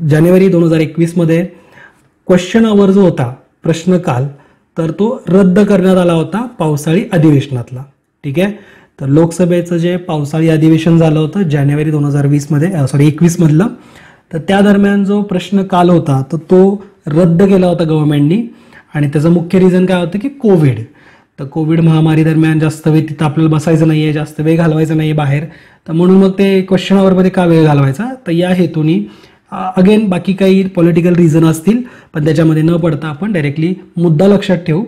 जानेवारी 2021 मध्ये क्वेश्चन आवर जो होता प्रश्नकाल, तर तो रद्द करण्यात आला होता पावसाळी अधिवेशनातला. ठीक आहे. तर लोकसभेचं जे पावसाळी अधिवेशन झालं होतं जानेवारी 2021 मध्ये 21 मधलं, तर त्या दरम्यान जो प्रश्नकाल होता तर तो रद्द केला होता गव्हर्नमेंटनी. आणि त्याचं मुख्य रिझन काय होतं की कोविड. तर कोविड महामारी दरम्यान जास्त वेळ तिथं आपल्याला बसायचं नाही आहे, जास्त वेळ घालवायचा नाही आहे बाहेर, तर म्हणून मग ते क्वेश्चन आवरमध्ये का वेळ घालवायचा. तर या हेतूनी अगेन बाकी काही पॉलिटिकल रिझन असतील, पण त्याच्यामध्ये न पडता आपण डायरेक्टली मुद्दा लक्षात ठेवू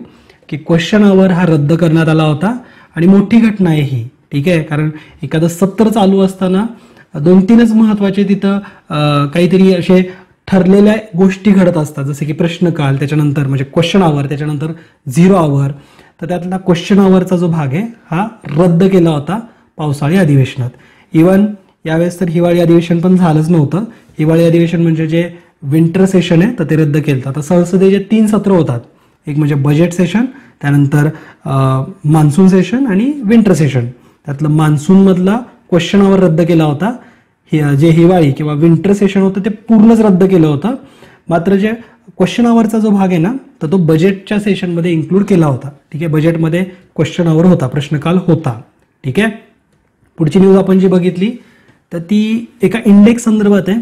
की क्वेश्चन आवर हा रद्द करण्यात आला होता. आणि मोठी घटना आहे ही. ठीक आहे. कारण एखादं सत्र चालू असताना 2-3च महत्त्वाचे तिथं काहीतरी असे ठरलेल्या गोष्टी घडत असतात, जसे की प्रश्नकाल, त्याच्यानंतर म्हणजे क्वेश्चन आवर, त्याच्यानंतर 0 आवर. तर त्यातला क्वेश्चन आवरचा जो भाग आहे हा रद्द केला होता पावसाळी अधिवेशनात. इवन यावेळेस तर हिवाळी अधिवेशन पण झालंच नव्हतं. हिवाळी अधिवेशन म्हणजे जे विंटर सेशन आहे तर ते रद्द केलं. आता संसदेचे 3 सत्र होतात, एक म्हणजे बजेट सेशन, त्यानंतर मान्सून सेशन आणि विंटर सेशन. त्यातलं मान्सूनमधला क्वेश्चन आवर रद्द केला होता. जे हिवाळी किंवा विंटर सेशन होतं ते पूर्णच रद्द केलं होतं. मात्र जे क्वेश्चन आवरचा जो भाग आहे ना तर तो बजेटच्या सेशनमध्ये इन्क्लूड केला होता. ठीक आहे. बजेटमध्ये क्वेश्चन आवर होता, प्रश्नकाल होता. ठीक आहे. पुढची न्यूज आपण जी बघितली तर ती एका इंडेक्स संदर्भात आहे,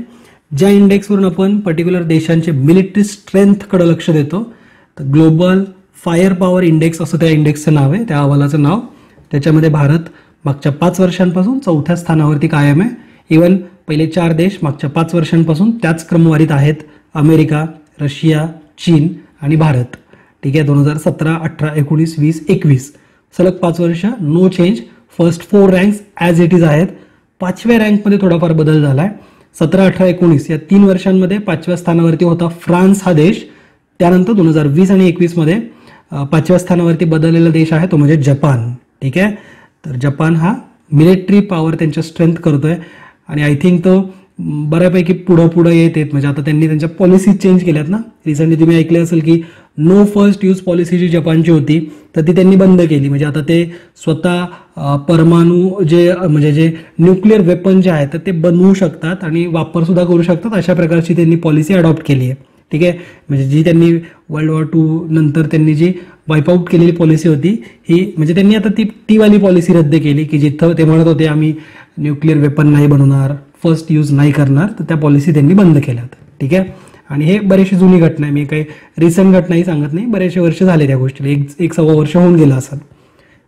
ज्या इंडेक्सवरून आपण पर्टिक्युलर देशांचे मिलिटरी स्ट्रेंथकडे लक्ष देतो. तर ग्लोबल फायर पॉवर इंडेक्स असं त्या इंडेक्सचं नाव आहे, त्या अहवालाचं नाव. त्याच्यामध्ये भारत मागच्या 5 वर्षांपासून 4थ्या स्थानावरती कायम आहे. इवन पहिले 4 देश मागच्या 5 वर्षांपासून त्याच क्रमवारीत आहेत, अमेरिका, रशिया, चीन आणि भारत. ठीक आहे. 2017, 18, 19, 20, 21 सलग 5 वर्ष no change. First 4 ranks as it is आहेत. 5व्या रँकमध्ये थोडाफार बदल झाला आहे. 17, 18, 19 या 3 वर्षांमध्ये 5व्या स्थानावरती होता फ्रान्स हा देश. त्यानंतर 2020 आणि 21 मध्ये 5व्या स्थानावरती बदललेला देश आहे तो म्हणजे जपान. ठीक आहे. तर जपान हा मिलिटरी पॉवर त्यांच्या स्ट्रेंथ करतोय आणि आय थिंक तो बऱ्यापैकी पुढं येत आहेत. म्हणजे आता त्यांनी त्यांच्या पॉलिसी चेंज केल्यात ना. रिसेंटली तुम्ही ऐकले असेल की नो फर्स्ट यूज पॉलिसी जी जपानची होती तर ती त्यांनी बंद केली. म्हणजे आता ते स्वतः परमाणू जे न्यूक्लिअर वेपन जे आहे तर ते बनवू शकतात आणि वापरसुद्धा करू शकतात, अशा प्रकारची त्यांनी पॉलिसी अडॉप्ट केली आहे. ठीक आहे. म्हणजे जी त्यांनी वर्ल्ड वॉर 2 नंतर त्यांनी जी वाईपआउट केलेली पॉलिसी होती ही, म्हणजे त्यांनी आता ती वाली पॉलिसी रद्द केली की जिथं ते म्हणत होते आम्ही न्यूक्लिअर वेपन नाही बनवणार, फर्स्ट यूज नाही करणार, तर त्या पॉलिसी त्यांनी बंद केल्यात. ठीक आहे. आणि हे बरेचशी जुनी घटना आहे, मी काही रिसेंट घटनाही सांगत नाही, बरेचसे वर्ष झाले त्या गोष्टीला, 1-1.25 वर्ष होऊन गेलं असेल.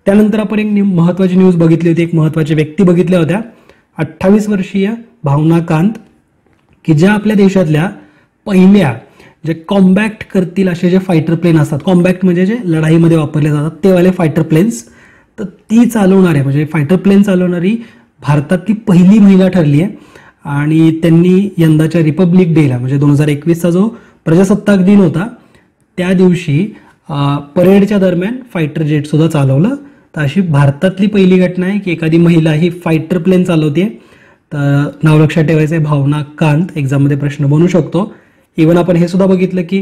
त्यानंतर आपण एक महत्त्वाची न्यूज बघितली होती, एक महत्त्वाची व्यक्ती बघितल्या होत्या. 28 वर्षीय भावना कांत, की ज्या आपल्या देशातल्या पहिल्या जे कॉम्बॅक्ट करतील असे जे फायटर प्लेन असतात, कॉम्बॅक्ट म्हणजे जे लढाईमध्ये वापरले जातात ते वाले फायटर प्लेन्स, तर ती चालवणारे म्हणजे फायटर प्लेन चालवणारी भारतातली पहिली महिला ठरली आहे. आणि त्यांनी यंदाच्या रिपब्लिक डेला म्हणजे 2021चा जो प्रजासत्ताक दिन होता त्या दिवशी परेडच्या दरम्यान फायटर जेट सुद्धा चालवलं. तर अशी भारतातली पहिली घटना आहे की एखादी महिला ही फायटर प्लेन चालवते. तर नाव लक्षात ठेवायचं आहे भावना कांत, एक्झाममध्ये प्रश्न बनू शकतो. इवन आपण हे सुद्धा बघितलं की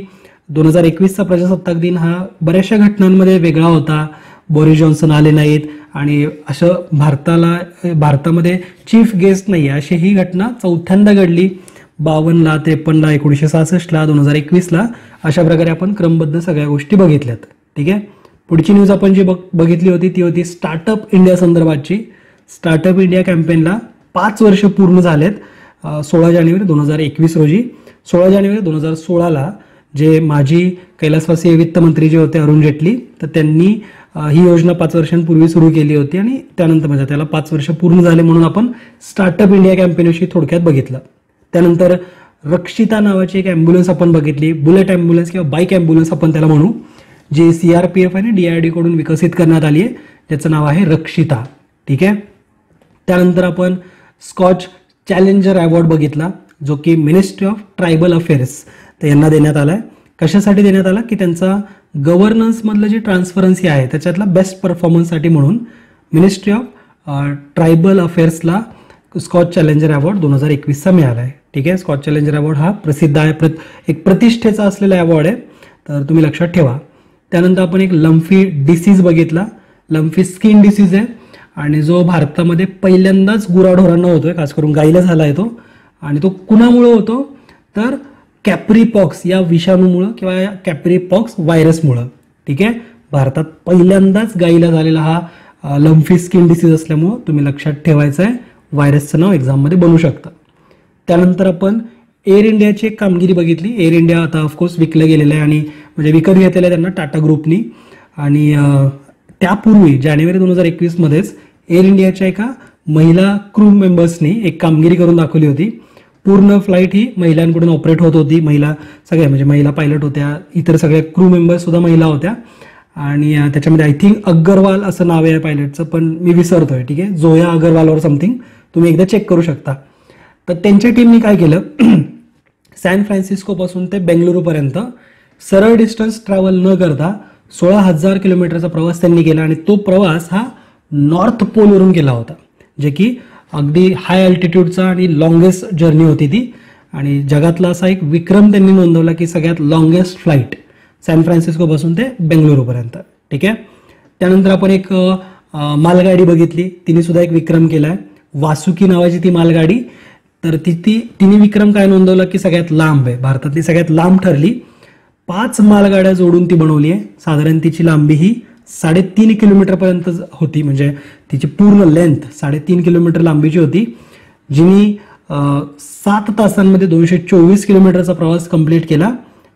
2021चा प्रजासत्ताक दिन हा बऱ्याचशा घटनांमध्ये वेगळा होता. बोरिस जॉन्सन आले नाहीत आणि असं भारतामध्ये चीफ गेस्ट नाही आहे अशी ही घटना 4थ्यांदा घडली. 52ला, 53ला, 1966ला, 2021ला, अशा प्रकारे आपण क्रमबद्ध सगळ्या गोष्टी बघितल्यात. ठीक आहे. पुढची न्यूज आपण जी बघितली होती ती होती स्टार्टअप इंडिया संदर्भातची. स्टार्टअप इंडिया कॅम्पेनला 5 वर्ष पूर्ण झालेत. 16 जानेवारी 2021 रोजी, 16 जानेवारी 2016ला जे माजी कैलासवासी वित्तमंत्री जे होते अरुण जेटली, तर त्यांनी ही योजना 5 वर्षांपूर्वी सुरू केली होती आणि त्यानंतर म्हणजे त्याला 5 वर्ष पूर्ण झाले म्हणून आपण स्टार्टअप इंडिया कॅम्पेनविषयी थोडक्यात बघितलं. त्यानंतर रक्षिता नावाची एक ॲम्ब्युलन्स आपण बघितली, बुलेट ॲम्ब्युलन्स किंवा बाईक ॲम्ब्युलन्स आपण त्याला म्हणू, जी CRPF आणि DRD कडून विकसित करण्यात आली आहे, ज्याचं नाव आहे रक्षिता. ठीक आहे. त्यानंतर आपण स्कॉच चॅलेंजर अवॉर्ड बघितला, जो की मिनिस्ट्री ऑफ ट्रायबल अफेअर्स तर यांना देण्यात आला आहे. कशासाठी देण्यात आला की त्यांचा गव्हर्नन्समधलं जी ट्रान्सपरन्सी आहे त्याच्यातला बेस्ट परफॉर्मन्ससाठी म्हणून मिनिस्ट्री ऑफ ट्रायबल अफेअर्सला स्कॉच चॅलेंजर अवॉर्ड 2021चा मिळाला आहे. ठीक आहे. स्कॉच चॅलेंजर अवॉर्ड हा प्रसिद्ध आहे, एक प्रतिष्ठेचा असलेला अवॉर्ड आहे, तर तुम्ही लक्षात ठेवा. त्यानंतर आपण एक लम्फी डिसीज बघितला. लम्फी स्किन डिसीज आहे आणि जो भारतामध्ये पहिल्यांदाच गुराढोरांना होतोय, खास करून गाईला झाला आहे तो. आणि तो कुणामुळे होतो तर कॅप्रीपॉक्स या विषाणूमुळं किंवा या कॅप्रीपॉक्स व्हायरसमुळं. ठीक आहे, भारतात पहिल्यांदाच गायीला झालेला हा लंफी स्किन डिसीज असल्यामुळं तुम्ही लक्षात ठेवायचं आहे, व्हायरसचं नाव एक्झाममध्ये बनू शकतं. त्यानंतर आपण एअर इंडियाची एक कामगिरी बघितली. एअर इंडिया आता ऑफकोर्स विकलं गेलेलं आहे आणि म्हणजे विकत घेतलेलं आहे त्यांना टाटा ग्रुपनी. आणि त्यापूर्वी जानेवारी 2021मध्येच एअर इंडियाच्या एका महिला क्रू मेंबर्सनी एक कामगिरी करून दाखवली होती. पूर्ण फ्लाईट ही महिलांकडून ऑपरेट होत होती. महिला सगळ्या म्हणजे महिला पायलट होत्या, इतर सगळ्या क्रू मेंबर्स सुद्धा महिला होत्या. आणि त्याच्यामध्ये आय थिंक अग्रवाल असं नाव आहे पायलटचं, पण मी विसरतोय. ठीक आहे, जोया अग्रवाल समथिंग, तुम्ही एकदा चेक करू शकता. तर त्यांच्या टीमनी काय केलं, सॅन फ्रान्सिस्कोपासून ते बेंगलुरूपर्यंत सरळ डिस्टन्स ट्रॅव्हल न करता 16,000 किलोमीटरचा प्रवास त्यांनी केला. आणि तो प्रवास हा नॉर्थ पोलवरून केला होता, जे की अगदी हाय अल्टिट्यूडचा आणि लॉंगेस्ट जर्नी होती ती. आणि जगातला असा एक विक्रम त्यांनी नोंदवला की सगळ्यात लॉंगेस्ट फ्लाईट सॅन फ्रान्सिस्कोपासून ते बेंगलुरूपर्यंत. ठीक आहे, त्यानंतर आपण एक मालगाडी बघितली, तिने सुद्धा एक विक्रम केला आहे, वासुकी नावाची ती मालगाडी. तर तिने विक्रम काय नोंदवला की सगळ्यात लांब आहे, भारतातली सगळ्यात लांब ठरली. 5 मालगाड्या जोडून ती बनवली आहे. साधारण तिची लांबी ही 3.5 किलोमीटरपर्यंत होती, म्हणजे तिची पूर्ण लेंथ 3.5 किलोमीटर लांबीची होती, जिने 7 तासांमध्ये 224 किलोमीटरचा प्रवास कंप्लीट केला,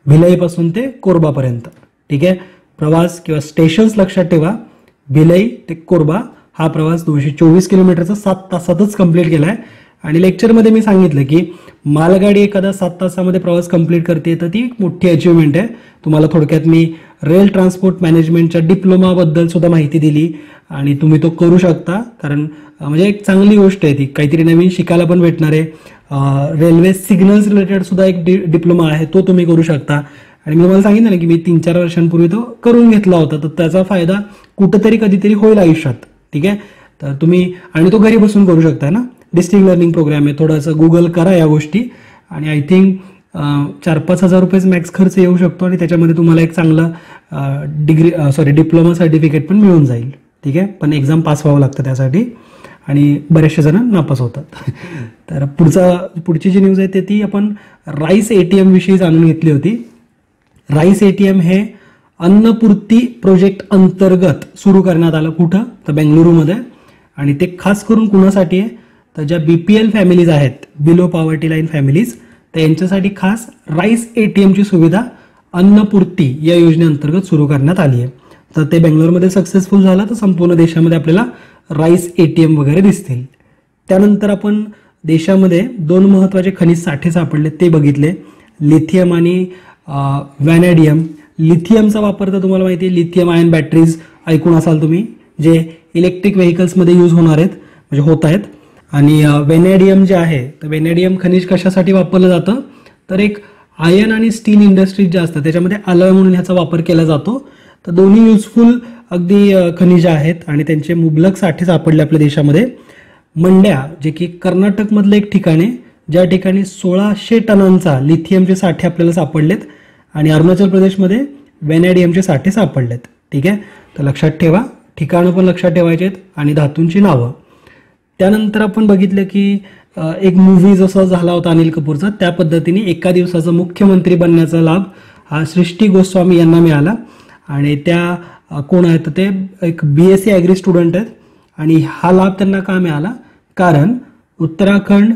भिलाई ते कोरबापर्यंत. ठीक आहे, प्रवास किंवा स्टेशन्स लक्षात ठेवा, भिलाई ते कोरबा हा प्रवास 224 किलोमीटरचा 7 तासातच कंप्लीट केला आहे. आणि लेक्चरमध्ये मी सांगितलं की मालगाडी एखादा 7 तासामध्ये प्रवास कंप्लीट करते तर ती एक मोठी अचिव्हमेंट आहे. तुम्हाला थोडक्यात मी रेल ट्रान्सपोर्ट मॅनेजमेंटच्या डिप्लोमाबद्दल सुद्धा माहिती दिली आणि तुम्ही तो करू शकता, कारण म्हणजे एक चांगली गोष्ट आहे ती, काहीतरी नवीन शिकायला पण भेटणार आहे. रेल्वे सिग्नल्स रिलेटेड सुद्धा एक डिप्लोमा आहे, तो तुम्ही करू शकता. आणि मी तुम्हाला सांगितलं ना की मी 3-4 वर्षांपूर्वी तो करून घेतला होता, तर त्याचा फायदा कुठंतरी कधीतरी होईल आयुष्यात. ठीक आहे, तर तुम्ही आणि तो घरी बसून करू शकता ना, डिस्ट्रिक्ट लर्निंग प्रोग्राम आहे. थोडंसं गुगल करा या गोष्टी आणि आय थिंक 4-5 हजार रुपये मॅक्स खर्च येऊ शकतो आणि त्याच्यामध्ये तुम्हाला एक चांगलं डिप्लोमा सर्टिफिकेट पण मिळून जाईल. ठीक आहे, पण एक्झाम पास व्हावं लागतं त्यासाठी आणि बरेचसे जण नापास होतात. तर पुढची जी न्यूज आहे ती आपण राईस ATM विषयी जाणून घेतली होती. राईस ATM हे अन्नपूर्ती प्रोजेक्ट अंतर्गत सुरू करण्यात आलं. कुठं, तर बेंगलुरूमध्ये. आणि ते खास करून कुणासाठी आहे, तर ज्या BPL फॅमिलीज आहेत, बिलो पॉवर्टी लाईन फॅमिलीज, तर यांच्यासाठी खास राईस ATMची सुविधा अन्नपूर्ती या योजनेअंतर्गत सुरू करण्यात आली आहे. तर ते बेंगलोरमध्ये सक्सेसफुल झालं तर संपूर्ण देशामध्ये आपल्याला राईस ATM वगैरे दिसतील. त्यानंतर आपण देशामध्ये 2 महत्त्वाचे खनिज साठे सापडले ते बघितले, लिथियम आणि व्हॅनेडियम. लिथियमचा वापर तर तुम्हाला माहिती आहे, लिथियम आयन बॅटरीज ऐकून असाल तुम्ही, जे इलेक्ट्रिक व्हेकल्समध्ये यूज होणार आहेत, म्हणजे होत आहेत. आणि व्हॅनेडियम जे आहे, तर व्हॅनेडियम खनिज कशासाठी वापरलं जातं, तर एक आयर्न आणि स्टील इंडस्ट्रीज जे असतात त्याच्यामध्ये अलॉय म्हणून ह्याचा वापर केला जातो. तर दोन्ही युजफुल अगदी खनिज आहेत आणि त्यांचे मुबलक साठे सापडले आपल्या देशामध्ये. मंड्या, जे की कर्नाटकमधलं एक ठिकाण आहे, ज्या ठिकाणी 1600 टनांचा लिथियमचे साठे आपल्याला सापडलेत आणि अरुणाचल प्रदेशमध्ये व्हॅनेडियमचे साठे सापडलेत. ठीक आहे, तर लक्षात ठेवा, ठिकाणं पण लक्षात ठेवायचे आहेत आणि धातूंची नावं. त्यानंतर आपण बघितलं की एक मूव्ही जसा झाला होता अनिल कपूरचा, त्या पद्धतीने एका दिवसाचा मुख्यमंत्री बनण्याचा लाभ हा सृष्टी गोस्वामी यांना मिळाला. आणि त्या कोण आहेत, तर ते एक BSc ॲग्री स्टुडंट आहेत. आणि हा लाभ त्यांना का मिळाला, कारण Uttarakhand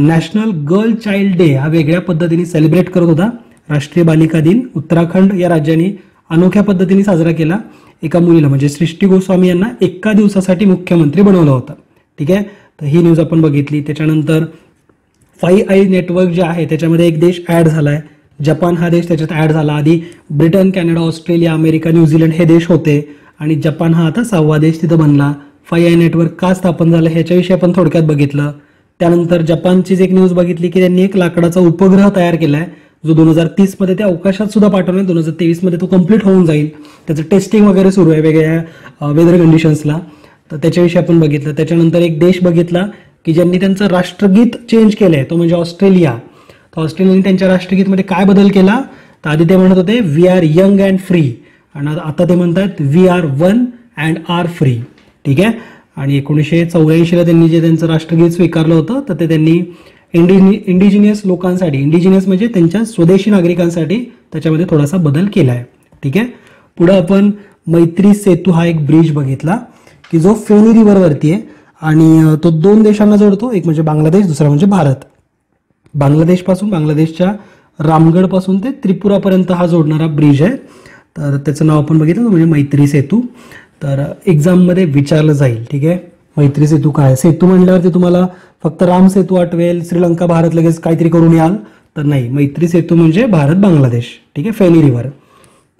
national girl child day हा वेगळ्या पद्धतीने सेलिब्रेट करत होता. राष्ट्रीय बालिका दिन उत्तराखंड या राज्याने अनोख्या पद्धतीने साजरा केला. एका मुलीला म्हणजे सृष्टी गोस्वामी यांना एका दिवसासाठी मुख्यमंत्री बनवलं होतं. ठीक आहे, तर ही न्यूज आपण बघितली. त्याच्यानंतर 5 आय नेटवर्क जे आहे त्याच्यामध्ये एक देश ॲड झाला आहे, जपान हा देश त्याच्यात ॲड झाला. आधी Britain, Canada, Australia, America, New Zealand हे देश होते आणि जपान हा आता 6वा देश तिथं बनला. 5 आय नेटवर्क का स्थापन झालं ह्याच्याविषयी आपण थोडक्यात बघितलं. त्यानंतर जपानचीच एक न्यूज बघितली की त्यांनी एक लाकडाचा उपग्रह तयार केला आहे, जो 2030 मध्ये त्या अवकाशात सुद्धा पाठवणार, 2023 मध्ये तो कम्प्लीट होऊन जाईल. त्याचं टेस्टिंग वगैरे सुरू आहे वेगवेगळ्या वेदर कंडिशन्सला, तर त्याच्याविषयी आपण बघितलं. त्याच्यानंतर एक देश बघितला की ज्यांनी त्यांचं राष्ट्रगीत चेंज केलं आहे, तो म्हणजे ऑस्ट्रेलिया. तर ऑस्ट्रेलियाने त्यांच्या राष्ट्रगीतमध्ये काय बदल केला, तर आधी ते म्हणत होते we are young and free, आणि आता ते म्हणतात we are one and are free. ठीक आहे, आणि 1984ला त्यांनी जे त्यांचं राष्ट्रगीत स्वीकारलं होतं तर ते त्यांनी इंडिजिनियस लोकांसाठी, इंडिजिनियस म्हणजे त्यांच्या स्वदेशी नागरिकांसाठी त्याच्यामध्ये थोडासा बदल केला आहे. ठीक आहे. पुढे आपण मैत्री सेतू हा एक ब्रिज बघितला की जो फेनी रिव्हरवरती आहे आणि तो 2 देशांना जोडतो, एक म्हणजे बांगलादेश, दुसरा म्हणजे भारत. बांगलादेशच्या रामगडपासून ते त्रिपुरापर्यंत हा जोडणारा ब्रिज आहे. तर त्याचं नाव आपण बघितलं म्हणजे मैत्री सेतू. तर एक्झाममध्ये विचारलं जाईल. ठीक आहे. मैत्री सेतू काय? सेतू म्हणल्यावरती तुम्हाला फक्त राम सेतू आठवेल, श्रीलंका भारत लगेच काहीतरी करून याल, तर नाही. मैत्री सेतू म्हणजे भारत बांगलादेश. ठीक आहे. फेनी रिव्हर.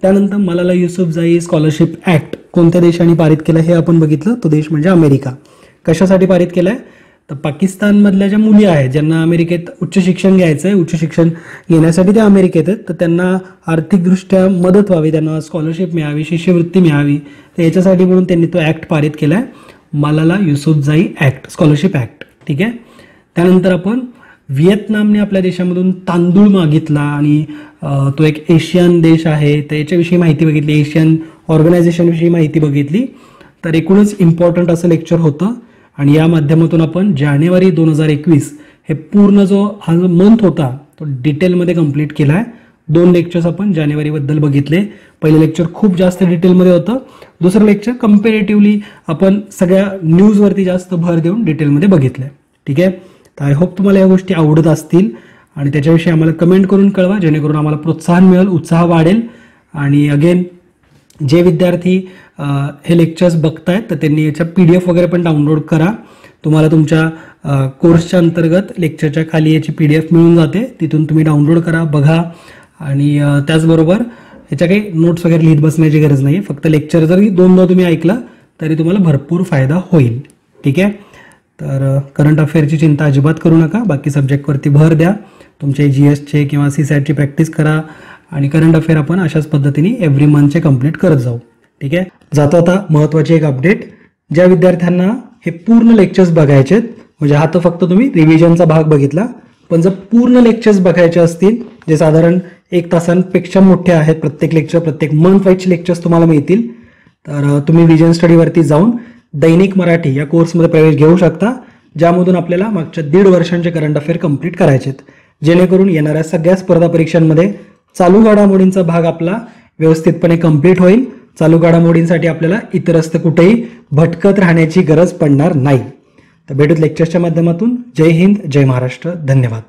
त्यानंतर मलाला युसुफजाई स्कॉलरशिप ऍक्ट कोणत्या देशाने पारित केला हे आपण बघितलं. तो देश म्हणजे अमेरिका. कशासाठी पारित केलाय? तर पाकिस्तानमधल्या ज्या मुली आहेत ज्यांना अमेरिकेत उच्च शिक्षण घ्यायचं आहे, उच्च शिक्षण घेण्यासाठी त्या अमेरिकेत आहेत, तर त्यांना आर्थिकदृष्ट्या मदत व्हावी, त्यांना स्कॉलरशिप मिळावी, शिष्यवृत्ती मिळावी, तर याच्यासाठी म्हणून त्यांनी तो ऍक्ट पारित केलाय, मलाला युसुफजाई ऍक्ट, स्कॉलरशिप ऍक्ट. ठीक आहे. त्यानंतर आपण व्हिएतनामने आपल्या देशामधून तांदूळ मागितला आणि तो एक एशियन देश आहे, तर याच्याविषयी माहिती बघितली, एशियन ऑर्गनायझेशनविषयी माहिती बघितली. तर एकूणच इम्पॉर्टंट असं लेक्चर होतं आणि या माध्यमातून आपण जानेवारी 2021 हे पूर्ण जो हा जो मंथ होता तो डिटेलमध्ये कंप्लीट केला आहे. 2 लेक्चर्स आपण जानेवारीबद्दल बघितले. पहिलं लेक्चर खूप जास्त डिटेलमध्ये होतं, दुसरं लेक्चर कम्पॅरेटिव्हली आपण सगळ्या न्यूजवरती जास्त भर देऊन डिटेलमध्ये बघितलं. ठीक आहे. तर आय होप तुम्हाला या गोष्टी आवडत असतील आणि त्याच्याविषयी आम्हाला कमेंट करून कळवा, जेणेकरून आम्हाला प्रोत्साहन मिळेल, उत्साह वाढेल. आणि अगेन जे विद्यार्थी हे लेक्चर्स बघतायत तर त्यांनी याच्या PDF वगैरे पण डाउनलोड करा. तुम्हाला तुमच्या कोर्सच्या अंतर्गत लेक्चरच्या खाली याची PDF मिळून जाते, तिथून तुम्ही डाउनलोड करा, बघा. आणि त्याचबरोबर याच्या काही नोट्स वगैरे लिहित बसण्याची गरज नाही. फक्त लेक्चर जरी 2दा तुम्ही ऐकलं तरी तुम्हाला भरपूर फायदा होईल. ठीक आहे. तर करंट अफेअरची चिंता अजिबात करू नका, बाकी सब्जेक्टवरती भर द्या. तुमचे GSचे किंवा CSATची प्रॅक्टिस करा आणि करंट अफेअर आपण अशाच पद्धतीने एव्हरी मंथचे कंप्लीट करत जाऊ. ठीक आहे. जातो आता महत्त्वाची एक अपडेट. ज्या विद्यार्थ्यांना हे पूर्ण लेक्चर्स बघायचे आहेत, म्हणजे हा तर फक्त तुम्ही रिव्हिजनचा भाग बघितला, पण जर पूर्ण लेक्चर्स बघायचे असतील जे साधारण 1 तासांपेक्षा मोठे आहेत, प्रत्येक लेक्चर, प्रत्येक मंथ वाईजचे लेक्चर्स तुम्हाला मिळतील, तर तुम्ही विजन स्टडीवरती जाऊन दैनिक मराठी या कोर्समध्ये प्रवेश घेऊ शकता, ज्यामधून आपल्याला मागच्या 1.5 वर्षांचे करंट अफेअर कंप्लीट करायचे आहेत, जेणेकरून येणाऱ्या सगळ्या स्पर्धा परीक्षांमध्ये चालू घडामोडींचा भाग आपला व्यवस्थितपणे कंप्लीट होईल. चालू घडामोडींसाठी आपल्याला इतरस्त कुठेही भटकत राहण्याची गरज पडणार नाही. तर भेटूत लेक्चर्सच्या माध्यमातून. जय हिंद, जय महाराष्ट्र. धन्यवाद.